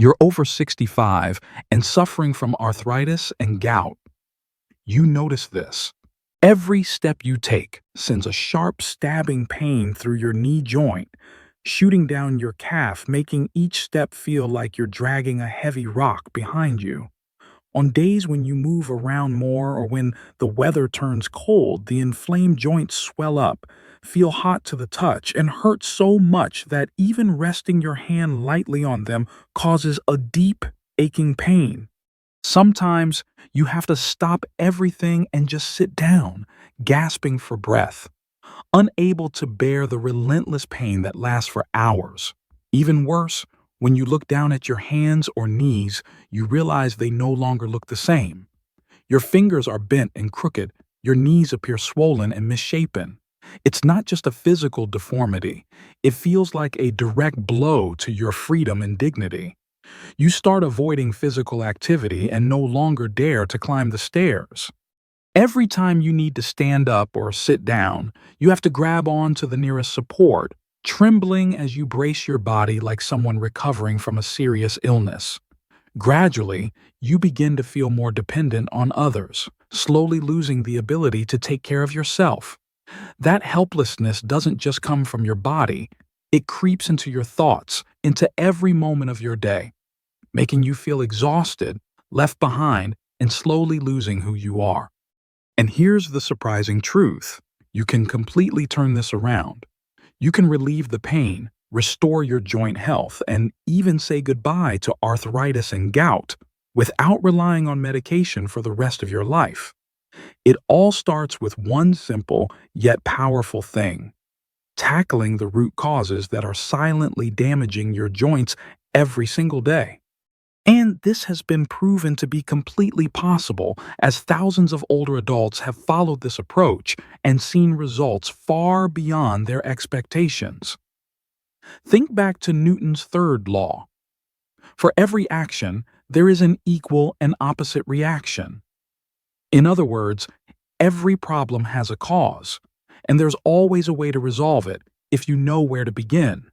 You're over 65 and suffering from arthritis and gout. You notice this. Every step you take sends a sharp stabbing pain through your knee joint, shooting down your calf, making each step feel like you're dragging a heavy rock behind you. On days when you move around more or when the weather turns cold, the inflamed joints swell up, feel hot to the touch, and hurt so much that even resting your hand lightly on them causes a deep, aching pain. Sometimes you have to stop everything and just sit down, gasping for breath, unable to bear the relentless pain that lasts for hours. Even worse, when you look down at your hands or knees, you realize they no longer look the same. Your fingers are bent and crooked, your knees appear swollen and misshapen. It's not just a physical deformity, it feels like a direct blow to your freedom and dignity. You start avoiding physical activity and no longer dare to climb the stairs. Every time you need to stand up or sit down, you have to grab on to the nearest support, trembling as you brace your body like someone recovering from a serious illness. Gradually, you begin to feel more dependent on others, slowly losing the ability to take care of yourself. That helplessness doesn't just come from your body, it creeps into your thoughts, into every moment of your day, making you feel exhausted, left behind, and slowly losing who you are. And here's the surprising truth. You can completely turn this around. You can relieve the pain, restore your joint health, and even say goodbye to arthritis and gout without relying on medication for the rest of your life. It all starts with one simple yet powerful thing: tackling the root causes that are silently damaging your joints every single day. And this has been proven to be completely possible as thousands of older adults have followed this approach and seen results far beyond their expectations. Think back to Newton's third law. For every action, there is an equal and opposite reaction. In other words, every problem has a cause, and there's always a way to resolve it if you know where to begin.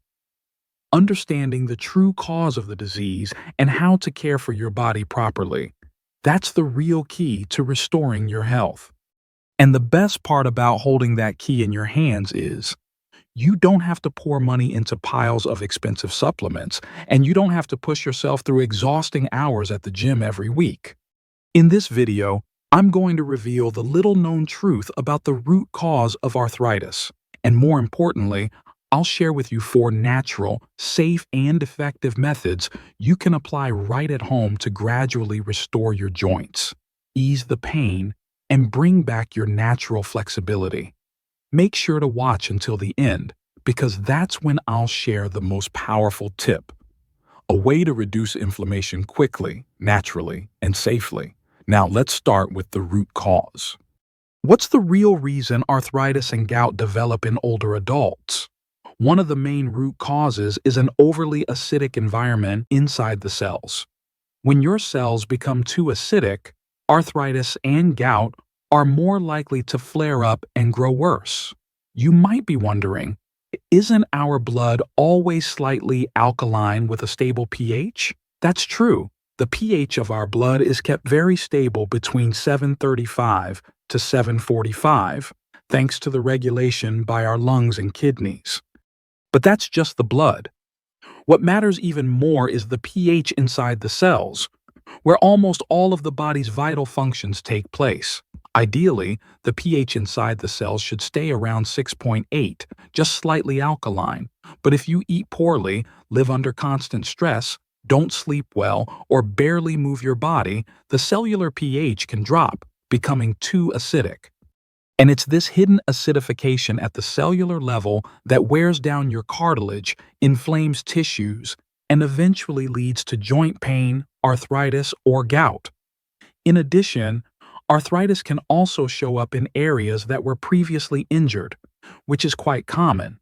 Understanding the true cause of the disease and how to care for your body properly, that's the real key to restoring your health. And the best part about holding that key in your hands is you don't have to pour money into piles of expensive supplements, and you don't have to push yourself through exhausting hours at the gym every week. In this video, I'm going to reveal the little-known truth about the root cause of arthritis, and more importantly, I'll share with you 4 natural, safe, and effective methods you can apply right at home to gradually restore your joints, ease the pain, and bring back your natural flexibility. Make sure to watch until the end, because that's when I'll share the most powerful tip: a way to reduce inflammation quickly, naturally, and safely. Now let's start with the root cause. What's the real reason arthritis and gout develop in older adults? One of the main root causes is an overly acidic environment inside the cells. When your cells become too acidic, arthritis and gout are more likely to flare up and grow worse. You might be wondering, isn't our blood always slightly alkaline with a stable pH? That's true. The pH of our blood is kept very stable between 735 to 745, thanks to the regulation by our lungs and kidneys. But that's just the blood. What matters even more is the pH inside the cells, where almost all of the body's vital functions take place. Ideally, the pH inside the cells should stay around 6.8, just slightly alkaline. But if you eat poorly, live under constant stress, don't sleep well, or barely move your body, the cellular pH can drop, becoming too acidic. And it's this hidden acidification at the cellular level that wears down your cartilage, inflames tissues, and eventually leads to joint pain, arthritis, or gout. In addition, arthritis can also show up in areas that were previously injured, which is quite common.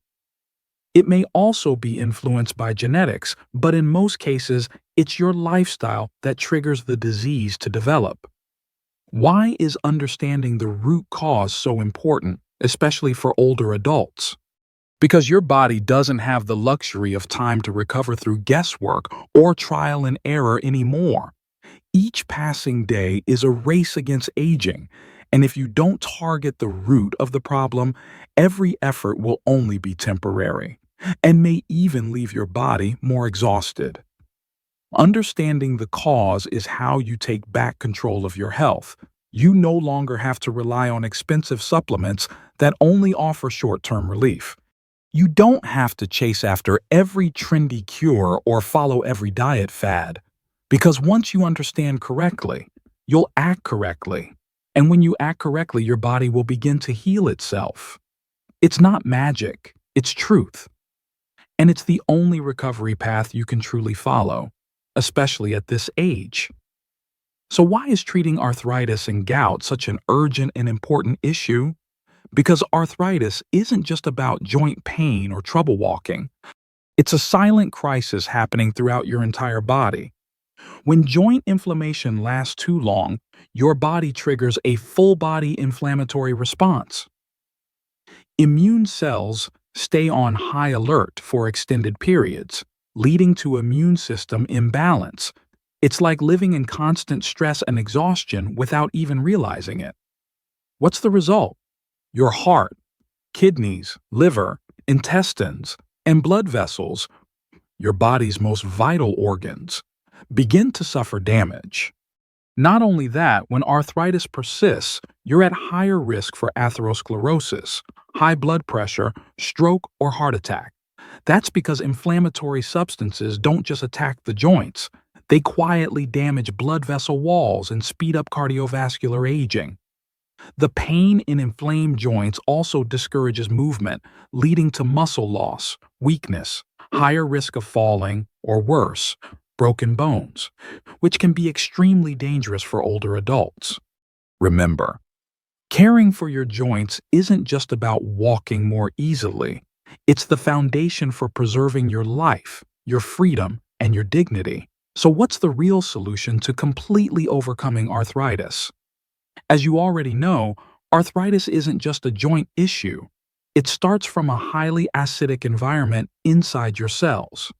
It may also be influenced by genetics, but in most cases, it's your lifestyle that triggers the disease to develop. Why is understanding the root cause so important, especially for older adults? because your body doesn't have the luxury of time to recover through guesswork or trial and error anymore. Each passing day is a race against aging, and if you don't target the root of the problem, every effort will only be temporary and may even leave your body more exhausted. Understanding the cause is how you take back control of your health. You no longer have to rely on expensive supplements that only offer short-term relief. You don't have to chase after every trendy cure or follow every diet fad, because once you understand correctly, you'll act correctly. And when you act correctly, your body will begin to heal itself. It's not magic, it's truth. And it's the only recovery path you can truly follow, especially at this age. So why is treating arthritis and gout such an urgent and important issue? Because arthritis isn't just about joint pain or trouble walking. It's a silent crisis happening throughout your entire body. When joint inflammation lasts too long, your body triggers a full-body inflammatory response. Immune cells stay on high alert for extended periods, leading to immune system imbalance. It's like living in constant stress and exhaustion without even realizing it. What's the result? Your heart, kidneys, liver, intestines, and blood vessels, your body's most vital organs, begin to suffer damage. Not only that, when arthritis persists, you're at higher risk for atherosclerosis, high blood pressure, stroke, or heart attack. That's because inflammatory substances don't just attack the joints, they quietly damage blood vessel walls and speed up cardiovascular aging. The pain in inflamed joints also discourages movement, leading to muscle loss, weakness, higher risk of falling, or worse, broken bones, which can be extremely dangerous for older adults. Remember, caring for your joints isn't just about walking more easily. It's the foundation for preserving your life, your freedom, and your dignity. So what's the real solution to completely overcoming arthritis? As you already know, arthritis isn't just a joint issue. It starts from a highly acidic environment inside your cells.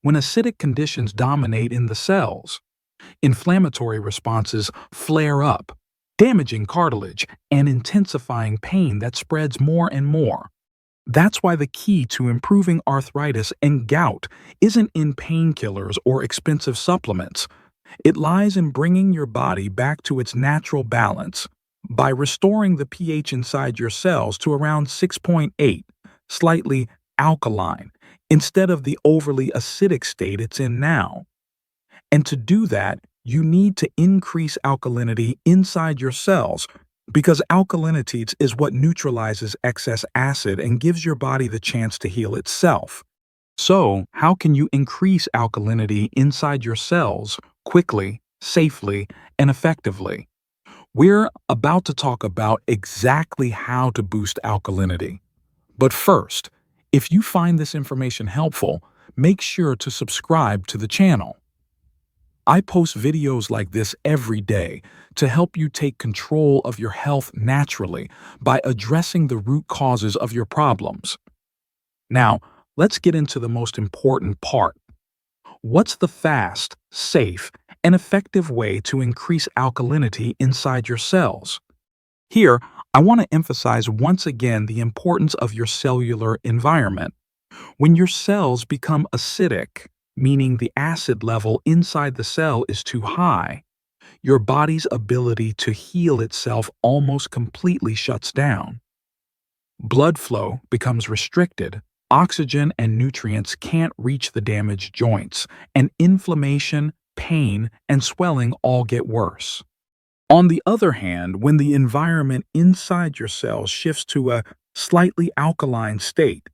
When acidic conditions dominate in the cells, inflammatory responses flare up, damaging cartilage and intensifying pain that spreads more and more. That's why the key to improving arthritis and gout isn't in painkillers or expensive supplements. It lies in bringing your body back to its natural balance by restoring the pH inside your cells to around 6.8, slightly alkaline, instead of the overly acidic state it's in now. And to do that, you need to increase alkalinity inside your cells, because alkalinity is what neutralizes excess acid and gives your body the chance to heal itself. So, how can you increase alkalinity inside your cells quickly, safely, and effectively? We're about to talk about exactly how to boost alkalinity. But first, if you find this information helpful, make sure to subscribe to the channel. I post videos like this every day to help you take control of your health naturally by addressing the root causes of your problems. Now, let's get into the most important part. What's the fast, safe, and effective way to increase alkalinity inside your cells? Here, I want to emphasize once again the importance of your cellular environment. When your cells become acidic, meaning the acid level inside the cell is too high, your body's ability to heal itself almost completely shuts down. Blood flow becomes restricted, oxygen and nutrients can't reach the damaged joints, and inflammation, pain, and swelling all get worse. On the other hand, when the environment inside your cells shifts to a slightly alkaline state,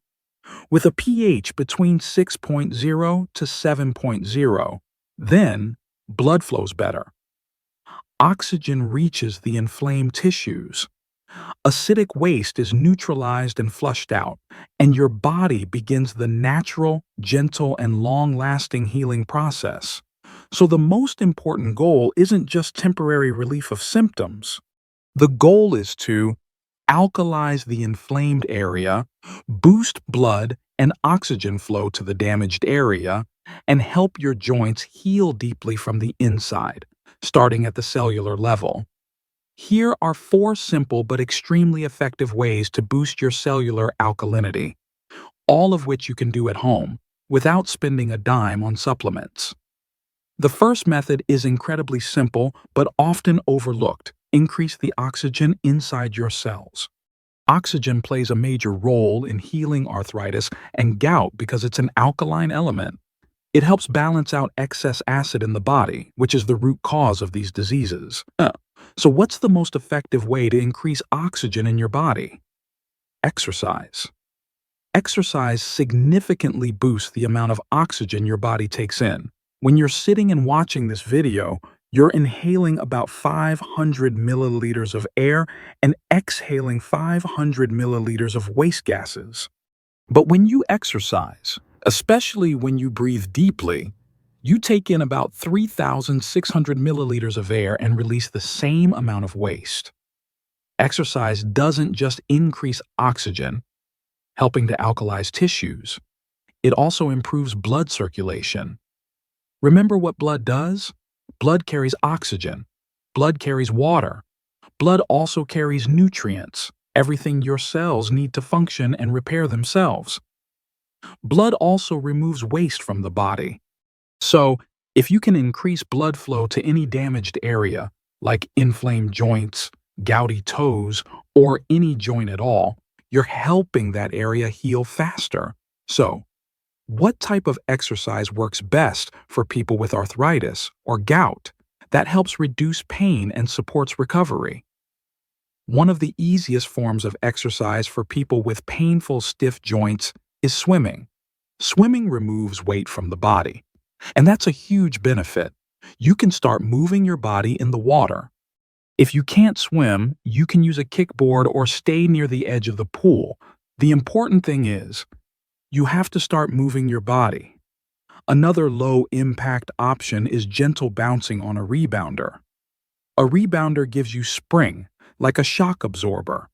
with a pH between 6.0 to 7.0, then blood flows better. Oxygen reaches the inflamed tissues. Acidic waste is neutralized and flushed out, and your body begins the natural, gentle, and long-lasting healing process. So the most important goal isn't just temporary relief of symptoms. The goal is to alkalize the inflamed area, boost blood and oxygen flow to the damaged area, and help your joints heal deeply from the inside, starting at the cellular level. Here are 4 simple but extremely effective ways to boost your cellular alkalinity, all of which you can do at home without spending a dime on supplements. The first method is incredibly simple but often overlooked. Increase the oxygen inside your cells. Oxygen plays a major role in healing arthritis and gout because it's an alkaline element. It helps balance out excess acid in the body, which is the root cause of these diseases. So what's the most effective way to increase oxygen in your body? Exercise. Exercise significantly boosts the amount of oxygen your body takes in. When you're sitting and watching this video, you're inhaling about 500 milliliters of air and exhaling 500 milliliters of waste gases. But when you exercise, especially when you breathe deeply, you take in about 3,600 milliliters of air and release the same amount of waste. Exercise doesn't just increase oxygen, helping to alkalize tissues. It also improves blood circulation. Remember what blood does? Blood carries oxygen. Blood carries water. Blood also carries nutrients, everything your cells need to function and repair themselves. Blood also removes waste from the body. So, if you can increase blood flow to any damaged area, like inflamed joints, gouty toes, or any joint at all, you're helping that area heal faster. So, what type of exercise works best for people with arthritis or gout that helps reduce pain and supports recovery? One of the easiest forms of exercise for people with painful stiff joints is swimming. Swimming removes weight from the body, and that's a huge benefit. You can start moving your body in the water. If you can't swim, you can use a kickboard or stay near the edge of the pool. The important thing is, you have to start moving your body. Another low-impact option is gentle bouncing on a rebounder. A rebounder gives you spring, like a shock absorber.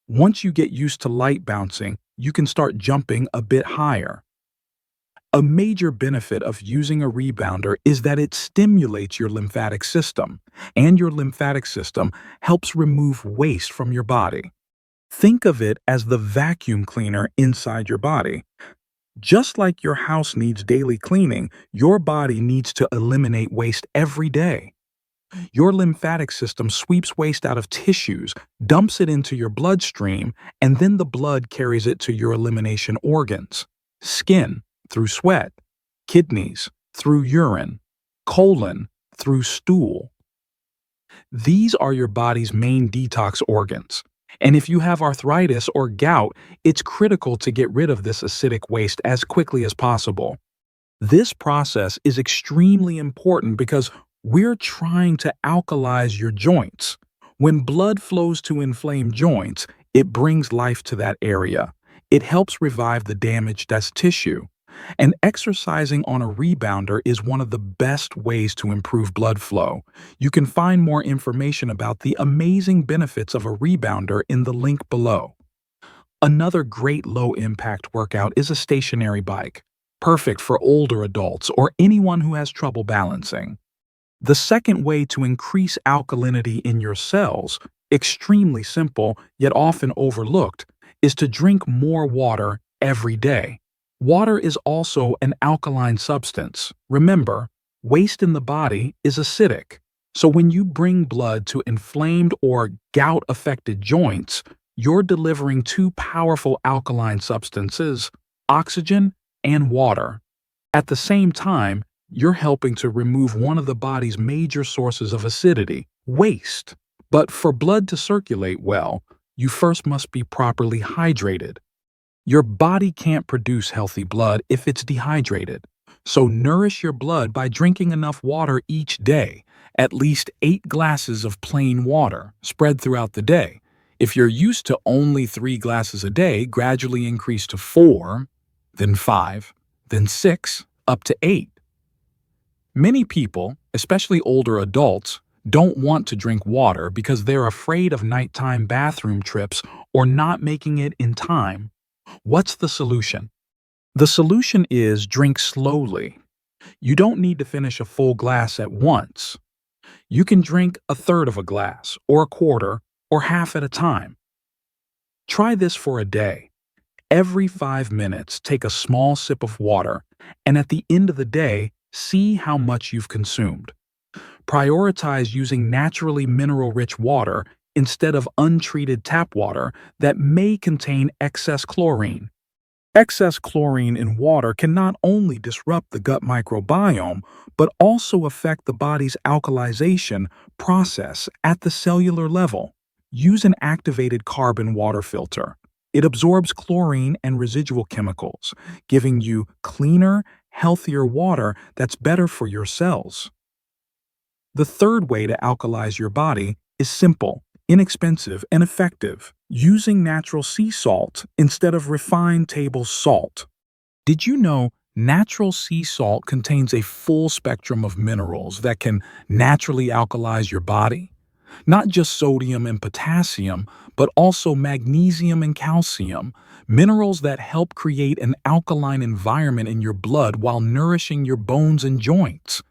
Once you get used to light bouncing, you can start jumping a bit higher. A major benefit of using a rebounder is that it stimulates your lymphatic system, and your lymphatic system helps remove waste from your body. Think of it as the vacuum cleaner inside your body. Just like your house needs daily cleaning, your body needs to eliminate waste every day. Your lymphatic system sweeps waste out of tissues, dumps it into your bloodstream, and then the blood carries it to your elimination organs: skin, through sweat; kidneys, through urine; colon, through stool. These are your body's main detox organs. And if you have arthritis or gout, it's critical to get rid of this acidic waste as quickly as possible. This process is extremely important because we're trying to alkalize your joints. When blood flows to inflamed joints, it brings life to that area. It helps revive the damaged tissue. And exercising on a rebounder is one of the best ways to improve blood flow. You can find more information about the amazing benefits of a rebounder in the link below. Another great low-impact workout is a stationary bike, perfect for older adults or anyone who has trouble balancing. The second way to increase alkalinity in your cells, extremely simple yet often overlooked, is to drink more water every day. Water is also an alkaline substance. Remember, waste in the body is acidic. So when you bring blood to inflamed or gout-affected joints, you're delivering 2 powerful alkaline substances, oxygen and water. At the same time, you're helping to remove one of the body's major sources of acidity, waste. But for blood to circulate well, you first must be properly hydrated. Your body can't produce healthy blood if it's dehydrated. So nourish your blood by drinking enough water each day, at least 8 glasses of plain water, spread throughout the day. If you're used to only 3 glasses a day, gradually increase to 4, then 5, then 6, up to 8. Many people, especially older adults, don't want to drink water because they're afraid of nighttime bathroom trips or not making it in time. What's the solution? The solution is drink slowly. You don't need to finish a full glass at once. You can drink a third of a glass, or a quarter, or half at a time. Try this for a day. Every 5 minutes, take a small sip of water, and at the end of the day, see how much you've consumed. Prioritize using naturally mineral-rich water instead of untreated tap water that may contain excess chlorine. Excess chlorine in water can not only disrupt the gut microbiome, but also affect the body's alkalization process at the cellular level. Use an activated carbon water filter. It absorbs chlorine and residual chemicals, giving you cleaner, healthier water that's better for your cells. The third way to alkalize your body is simple, inexpensive, and effective, using natural sea salt instead of refined table salt. Did you know natural sea salt contains a full spectrum of minerals that can naturally alkalize your body? Not just sodium and potassium, but also magnesium and calcium, minerals that help create an alkaline environment in your blood while nourishing your bones and joints.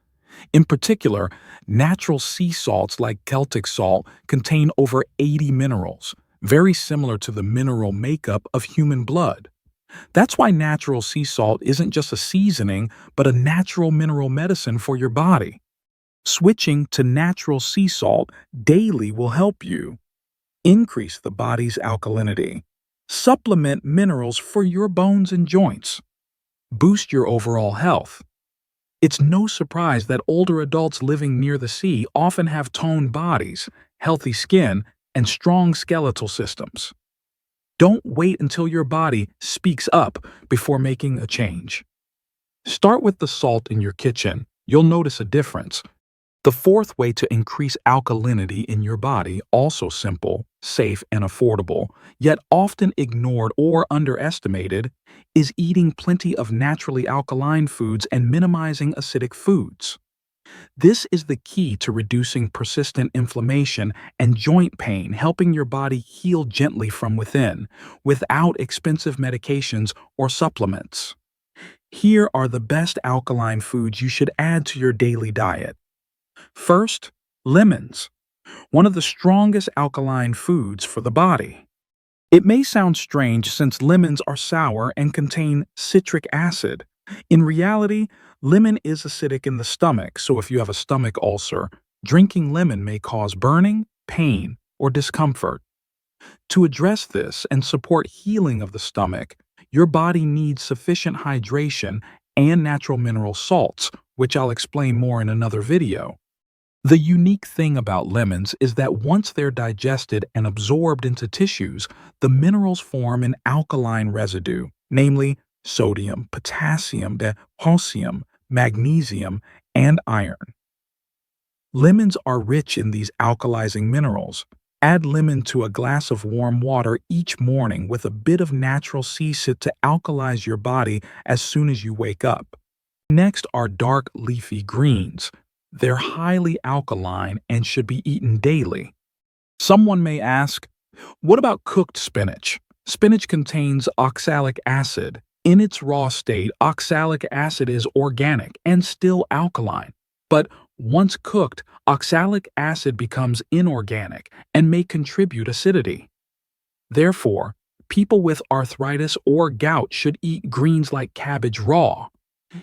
In particular, natural sea salts like Celtic salt contain over 80 minerals, very similar to the mineral makeup of human blood. That's why natural sea salt isn't just a seasoning, but a natural mineral medicine for your body. Switching to natural sea salt daily will help you increase the body's alkalinity, supplement minerals for your bones and joints, boost your overall health. It's no surprise that older adults living near the sea often have toned bodies, healthy skin, and strong skeletal systems. Don't wait until your body speaks up before making a change. Start with the salt in your kitchen. You'll notice a difference. The fourth way to increase alkalinity in your body, also simple, safe, and affordable, yet often ignored or underestimated, is eating plenty of naturally alkaline foods and minimizing acidic foods. This is the key to reducing persistent inflammation and joint pain, helping your body heal gently from within, without expensive medications or supplements. Here are the best alkaline foods you should add to your daily diet. First, lemons, one of the strongest alkaline foods for the body. It may sound strange since lemons are sour and contain citric acid. In reality, lemon is acidic in the stomach, so if you have a stomach ulcer, drinking lemon may cause burning, pain, or discomfort. To address this and support healing of the stomach, your body needs sufficient hydration and natural mineral salts, which I'll explain more in another video. The unique thing about lemons is that once they're digested and absorbed into tissues, the minerals form an alkaline residue, namely sodium, potassium, potassium, magnesium, and iron. Lemons are rich in these alkalizing minerals. Add lemon to a glass of warm water each morning with a bit of natural sea salt to alkalize your body as soon as you wake up. Next are dark leafy greens. They're highly alkaline and should be eaten daily. Someone may ask, what about cooked spinach? Spinach contains oxalic acid. In its raw state, oxalic acid is organic and still alkaline. But once cooked, oxalic acid becomes inorganic and may contribute acidity. Therefore, people with arthritis or gout should eat greens like cabbage raw.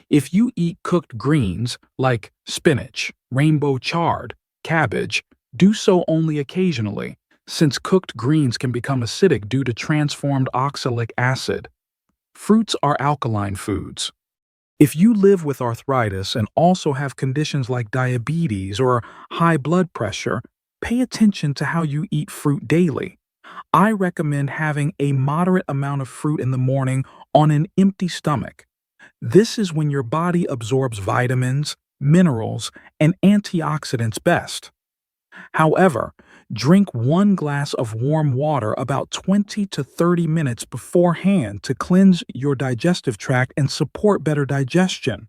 If you eat cooked greens like spinach, rainbow chard, cabbage, do so only occasionally, since cooked greens can become acidic due to transformed oxalic acid. Fruits are alkaline foods. If you live with arthritis and also have conditions like diabetes or high blood pressure, pay attention to how you eat fruit daily. I recommend having a moderate amount of fruit in the morning on an empty stomach. This is when your body absorbs vitamins, minerals, and antioxidants best. However, drink 1 glass of warm water about 20 to 30 minutes beforehand to cleanse your digestive tract and support better digestion.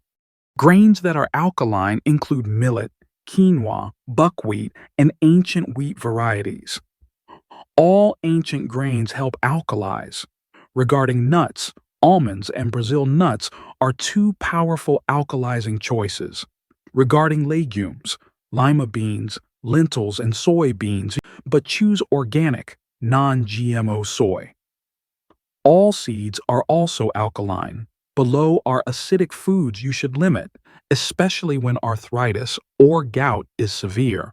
Grains that are alkaline include millet, quinoa, buckwheat, and ancient wheat varieties. All ancient grains help alkalize. Regarding nuts, almonds and Brazil nuts are two powerful alkalizing choices. Regarding legumes, lima beans, lentils, and soybeans, but choose organic, non-GMO soy. All seeds are also alkaline. Below are acidic foods you should limit, especially when arthritis or gout is severe.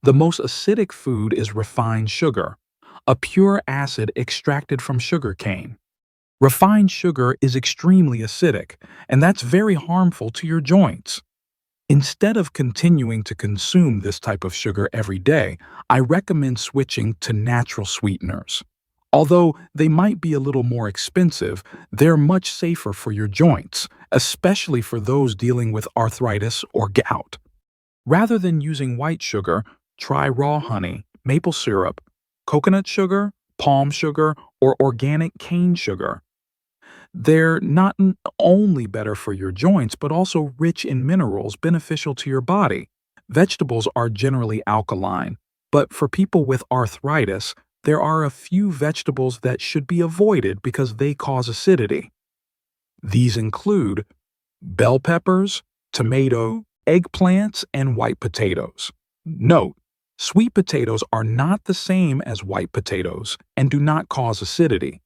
The most acidic food is refined sugar, a pure acid extracted from sugarcane. Refined sugar is extremely acidic, and that's very harmful to your joints. Instead of continuing to consume this type of sugar every day, I recommend switching to natural sweeteners. Although they might be a little more expensive, they're much safer for your joints, especially for those dealing with arthritis or gout. Rather than using white sugar, try raw honey, maple syrup, coconut sugar, palm sugar, or organic cane sugar. They're not only better for your joints, but also rich in minerals beneficial to your body. Vegetables are generally alkaline, but for people with arthritis, there are a few vegetables that should be avoided because they cause acidity. These include bell peppers, tomato, eggplants, and white potatoes. Note, sweet potatoes are not the same as white potatoes and do not cause acidity.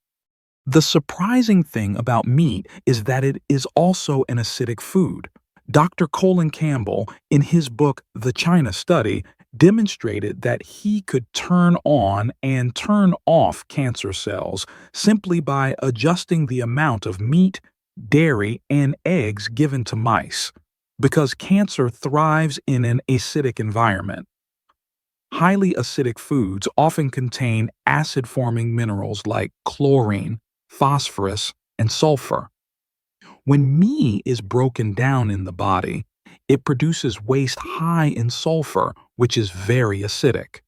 The surprising thing about meat is that it is also an acidic food. Dr. Colin Campbell, in his book The China Study, demonstrated that he could turn on and turn off cancer cells simply by adjusting the amount of meat, dairy, and eggs given to mice, because cancer thrives in an acidic environment. Highly acidic foods often contain acid-forming minerals like chlorine, phosphorus, and sulfur. When meat is broken down in the body, it produces waste high in sulfur, which is very acidic.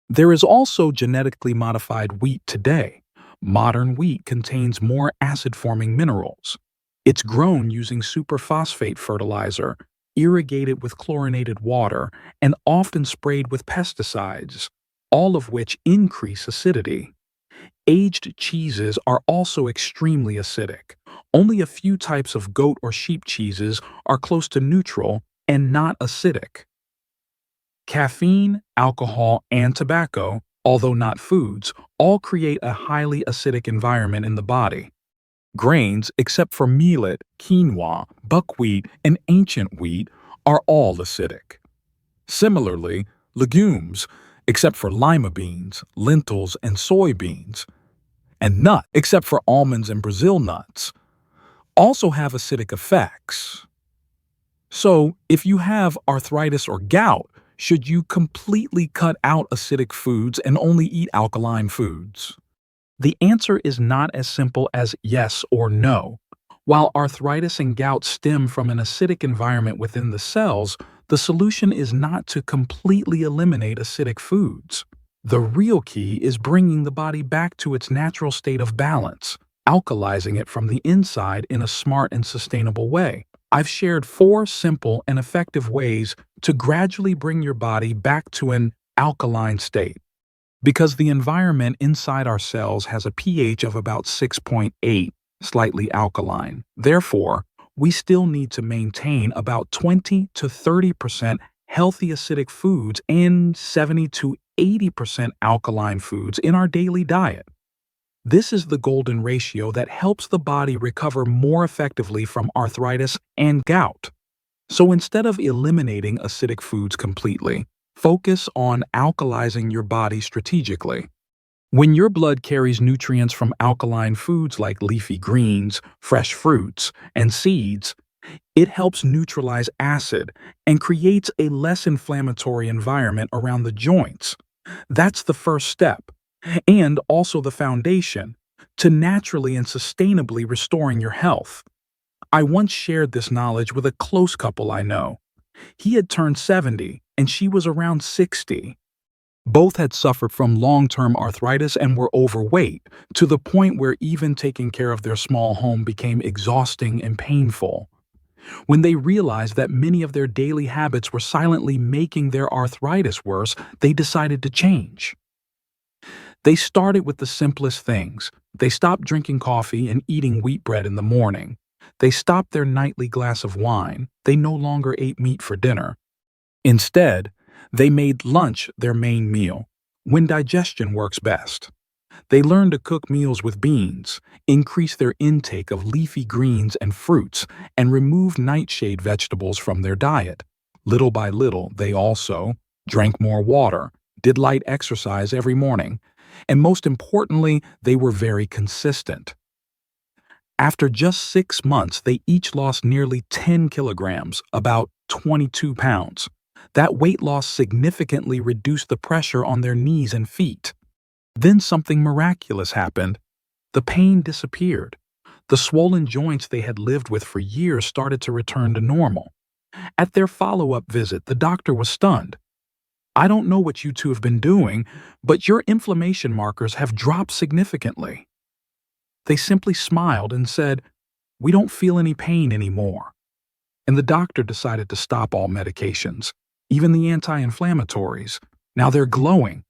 There is also genetically modified wheat today. Modern wheat contains more acid-forming minerals. It's grown using superphosphate fertilizer, irrigated with chlorinated water, and often sprayed with pesticides, all of which increase acidity. Aged cheeses are also extremely acidic. Only a few types of goat or sheep cheeses are close to neutral and not acidic. Caffeine, alcohol, and tobacco, although not foods, all create a highly acidic environment in the body. Grains, except for millet, quinoa, buckwheat, and ancient wheat, are all acidic. Similarly, legumes, except for lima beans, lentils, and soybeans, and nuts, except for almonds and Brazil nuts, also have acidic effects. So, if you have arthritis or gout, should you completely cut out acidic foods and only eat alkaline foods? The answer is not as simple as yes or no. While arthritis and gout stem from an acidic environment within the cells, the solution is not to completely eliminate acidic foods. The real key is bringing the body back to its natural state of balance, alkalizing it from the inside in a smart and sustainable way. I've shared 4 simple and effective ways to gradually bring your body back to an alkaline state. Because the environment inside our cells has a pH of about 6.8, slightly alkaline. Therefore, we still need to maintain about 20 to 30% healthy acidic foods and 70 to 80% alkaline foods in our daily diet. This is the golden ratio that helps the body recover more effectively from arthritis and gout. So instead of eliminating acidic foods completely, focus on alkalizing your body strategically. When your blood carries nutrients from alkaline foods like leafy greens, fresh fruits, and seeds, it helps neutralize acid and creates a less inflammatory environment around the joints. That's the first step, and also the foundation, to naturally and sustainably restoring your health. I once shared this knowledge with a close couple I know. He had turned 70 and she was around 60. Both had suffered from long-term arthritis and were overweight, to the point where even taking care of their small home became exhausting and painful. When they realized that many of their daily habits were silently making their arthritis worse, they decided to change. They started with the simplest things. They stopped drinking coffee and eating wheat bread in the morning. They stopped their nightly glass of wine. They no longer ate meat for dinner. Instead, they made lunch their main meal, when digestion works best. They learned to cook meals with beans, increase their intake of leafy greens and fruits, and remove nightshade vegetables from their diet. Little by little, they also drank more water, did light exercise every morning, and most importantly, they were very consistent. After just 6 months, they each lost nearly 10 kilograms, about 22 pounds. That weight loss significantly reduced the pressure on their knees and feet. Then something miraculous happened. The pain disappeared. The swollen joints they had lived with for years started to return to normal. At their follow-up visit, the doctor was stunned. "I don't know what you two have been doing, but your inflammation markers have dropped significantly." They simply smiled and said, "We don't feel any pain anymore." And the doctor decided to stop all medications, even the anti-inflammatories. Now they're glowing.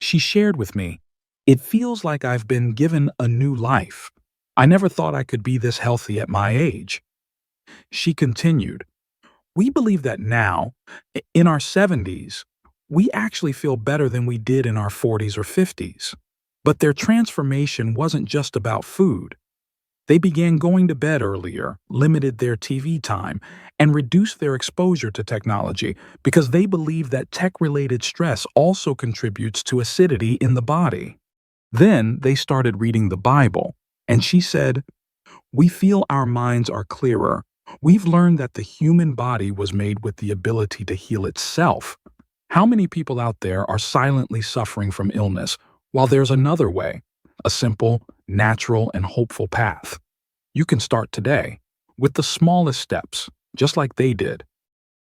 She shared with me, "It feels like I've been given a new life. I never thought I could be this healthy at my age." She continued, "We believe that now, in our 70s, we actually feel better than we did in our 40s or 50s. But their transformation wasn't just about food. They began going to bed earlier, limited their TV time, and reduced their exposure to technology because they believe that tech-related stress also contributes to acidity in the body. Then they started reading the Bible, and she said, "We feel our minds are clearer. We've learned that the human body was made with the ability to heal itself." How many people out there are silently suffering from illness, while there's another way, a simple, natural, and hopeful path? You can start today, with the smallest steps, just like they did.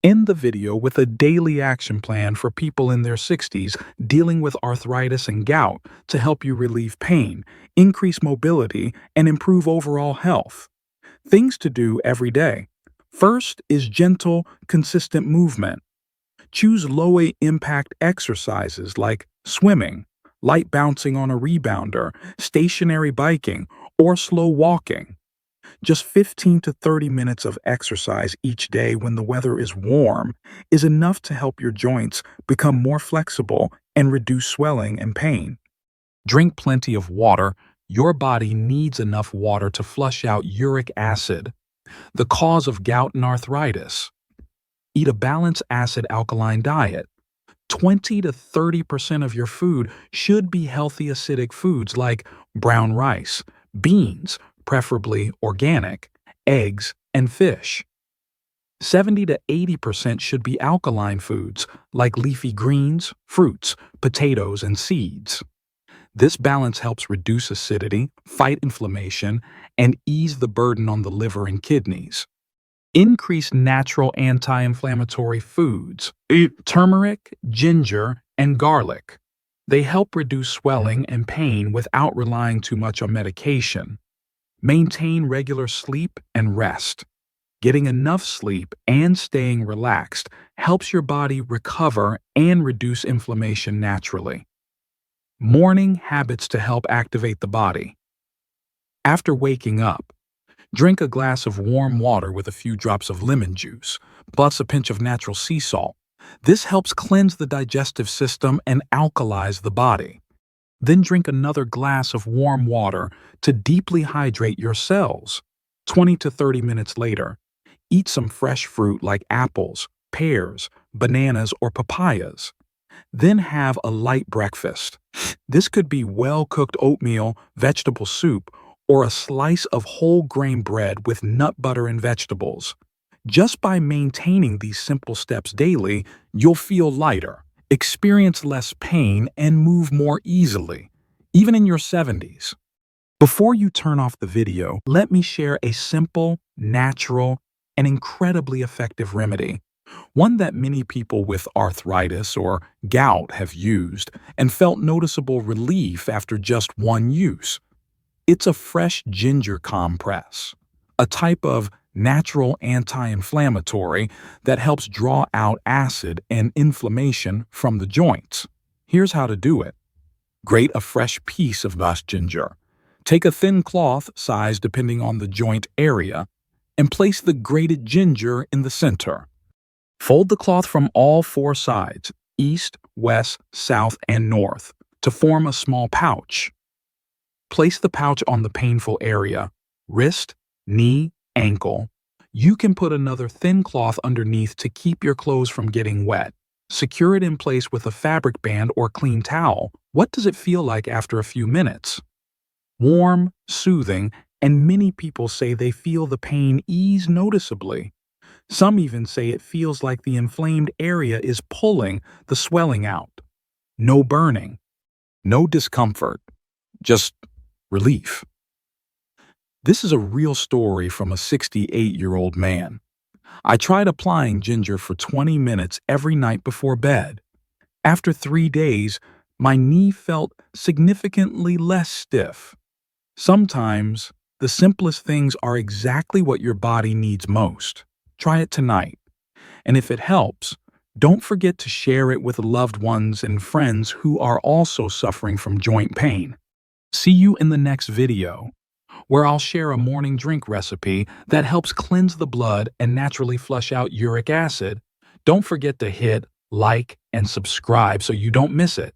End the video with a daily action plan for people in their 60s dealing with arthritis and gout to help you relieve pain, increase mobility, and improve overall health. Things to do every day. First is gentle, consistent movement. Choose low-impact exercises like swimming, light bouncing on a rebounder, stationary biking, or slow walking. Just 15 to 30 minutes of exercise each day when the weather is warm is enough to help your joints become more flexible and reduce swelling and pain. Drink plenty of water. Your body needs enough water to flush out uric acid, the cause of gout and arthritis. Eat a balanced acid alkaline diet. 20 to 30% of your food should be healthy acidic foods like brown rice, beans, preferably organic, eggs, and fish. 70 to 80% should be alkaline foods like leafy greens, fruits, potatoes, and seeds. This balance helps reduce acidity, fight inflammation, and ease the burden on the liver and kidneys. Increase natural anti-inflammatory foods. Eat turmeric, ginger, and garlic. They help reduce swelling and pain without relying too much on medication. Maintain regular sleep and rest. Getting enough sleep and staying relaxed helps your body recover and reduce inflammation naturally. Morning habits to help activate the body. After waking up, drink a glass of warm water with a few drops of lemon juice, plus a pinch of natural sea salt. This helps cleanse the digestive system and alkalize the body. Then drink another glass of warm water to deeply hydrate your cells. 20 to 30 minutes later, eat some fresh fruit like apples, pears, bananas, or papayas. Then have a light breakfast. This could be well-cooked oatmeal, vegetable soup, or a slice of whole grain bread with nut butter and vegetables. Just by maintaining these simple steps daily, you'll feel lighter, experience less pain, and move more easily, even in your 70s. Before you turn off the video, let me share a simple, natural, and incredibly effective remedy, one that many people with arthritis or gout have used and felt noticeable relief after just one use. It's a fresh ginger compress, a type of natural anti-inflammatory that helps draw out acid and inflammation from the joints. Here's how to do it. Grate a fresh piece of dust ginger. Take a thin cloth, size depending on the joint area, and place the grated ginger in the center. Fold the cloth from all four sides, east, west, south, and north, to form a small pouch. Place the pouch on the painful area, wrist, knee, ankle. You can put another thin cloth underneath to keep your clothes from getting wet. Secure it in place with a fabric band or clean towel. What does it feel like after a few minutes? Warm, soothing, and many people say they feel the pain ease noticeably. Some even say it feels like the inflamed area is pulling the swelling out. No burning, no discomfort, just relief. This is a real story from a 68-year-old man. I tried applying ginger for 20 minutes every night before bed. After 3 days, my knee felt significantly less stiff. Sometimes, the simplest things are exactly what your body needs most. Try it tonight. And if it helps, don't forget to share it with loved ones and friends who are also suffering from joint pain. See you in the next video, where I'll share a morning drink recipe that helps cleanse the blood and naturally flush out uric acid. Don't forget to hit like and subscribe so you don't miss it.